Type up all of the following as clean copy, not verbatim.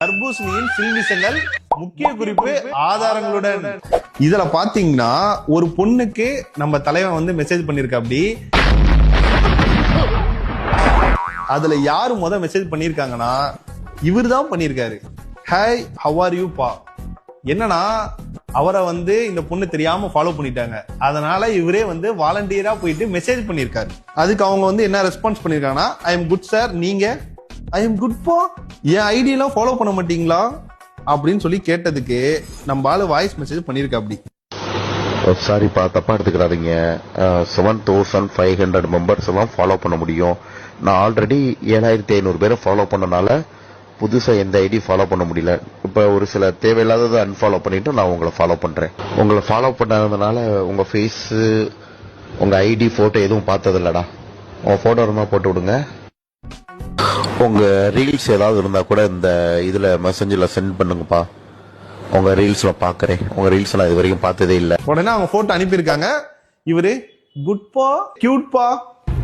தர்பூசணியின் சில்விசங்கள் முக்கிய குறிப்பு ஆதாரங்களுடன். இதுல பாத்தீங்கன்னா ஒரு பொண்ணுக்கு நம்ம தலைவன் வந்து மெசேஜ் பண்ணிருக்க. அப்படி அதுல யாரு மெசேஜ் பண்ணிருக்காங்கன்னா இவர் தான் பண்ணிருக்காரு. ஹாய் ஹவ் ஆர் யூ பா. என்னன்னா அவரை வந்து இந்த பொண்ணு தெரியாம ஃபாலோ பண்ணிட்டாங்க. அதனால இவரே வந்து வாலண்டியரா போயிட்டு மெசேஜ் பண்ணிருக்காரு. அதுக்கு அவங்க வந்து என்ன ரெஸ்பான்ஸ் பண்ணிருக்காங்கன்னா, ஐ எம் குட் சார், நீங்க? ஐ எம் குட் பா, என் ஐடி எல்லாம் ஃபாலோ பண்ண மாட்டீங்களா அப்படின்னு சொல்லி கேட்டதுக்கு நம்ம ஆளு வாய்ஸ் மெசேஜ் பண்ணிருக்க. அப்படி சாரிப்பா, தப்பா எடுத்துக்கிறாதீங்க. 7500 மெம்பர்ஸ் எல்லாம் ஃபாலோ பண்ண முடியும். நான் ஆல்ரெடி 7500 பேரை ஃபாலோ பண்ணனால புதுசா எந்த ஐடி ஃபாலோ பண்ண முடியல. இப்ப ஒரு சில தேவையில்லாததை அன்ஃபாலோ பண்ணிட்டு நான் உங்களை ஃபாலோ பண்றேன். உங்களை ஃபாலோ பண்ணதுனால உங்க ஃபேஸ், உங்க ஐடி, போட்டோ எதுவும் பார்த்தது இல்லடா. உங்க போட்டோ இருந்தா போட்டு விடுங்க. உங்க ரீல்ஸ் ஏதாவது இருந்தா கூட இந்த இதுல மெசேஜ்ல சென்ட் பண்ணுங்கப்பா. உங்க ரீல்ஸ்ல பாக்குறேன். உங்க ரீல்ஸ் எல்லாம் இது வரைக்கும் பார்த்ததே இல்ல. உடனே அவங்க போட்டோ அனுப்பியிருக்காங்க. இவரு குட் பா, கியூட் பா,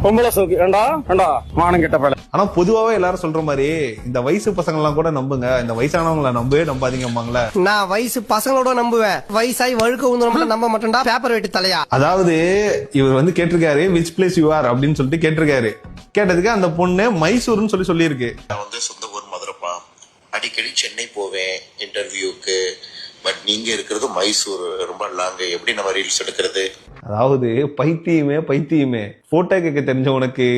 பொம்பளை சோக்கு ஏண்டா ஏண்டா மானம் கெட்ட பையன். ஆனா பொதுவாவே எல்லாரும் சொல்ற மாதிரி இந்த வயசு பசங்க எல்லாம் கூட நம்புங்க, இந்த வயசானவங்களை நம்பவே நம்பாதீங்கம்பாங்களே. நான் வயசு பசங்களோட நம்புவேன், வயசாகி வழுக்க உந்து நம்ப மாட்டேன்டா. பேப்பர் வெட்டி தலையா. அதாவது இவர் வந்து கேட்டிருக்காரு விச் பிளேஸ் யூ ஆர் அப்படின்னு சொல்லிட்டு கேட்டிருக்காரு. கேட்டதுக்கு அந்த பொண்ணு மைசூர்னு சொல்லியிருக்கு. நான் வந்து சொந்த ஊர் மதுரைப்பா, அடிக்கடி சென்னை போவேன் இன்டர்வியூக்கு. பட் நீங்க இருக்கிறது மைசூர், ரொம்ப லாங். எப்படி நம்ம ரீல்ஸ் எடுக்கிறது? அதாவது பைத்தியமே போட்டோ கேட்க தெரிஞ்சவனுக்கு,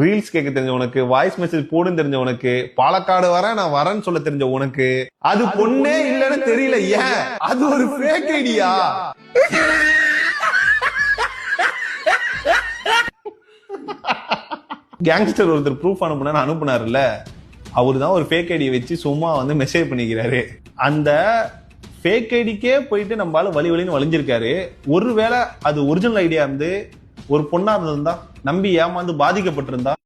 ரீல்ஸ் கேட்க தெரிஞ்சவனுக்கு, வாய்ஸ் மெசேஜ் போடுன்னு தெரிஞ்சவனுக்கு, பாலக்காடு நான் வரேன்னு சொல்ல தெரிஞ்ச உனக்கு அது பொண்ணே இல்லன்னு தெரியல. ஏன் அது ஒரு ஃபேக் ஐடியா? கேங்ஸ்டர் ஒருத்தர் ப்ரூஃப் அனுப்புனாருல்ல, அவருதான் ஒரு ஃபேக் ஐடியை வச்சு சும்மா வந்து மெசேஜ் பண்ணிக்கிறாரு. அந்த ஃபேக் ஐடிக்கே போயிட்டு நம்மளால வலின்னு வலிஞ்சிருக்காரு. ஒருவேளை அது ஒரிஜினல் ஐடியா இருந்து ஒரு பொண்ணா இருந்திருந்தா, நம்பி ஏமாந்து பாதிக்கப்பட்டிருந்தா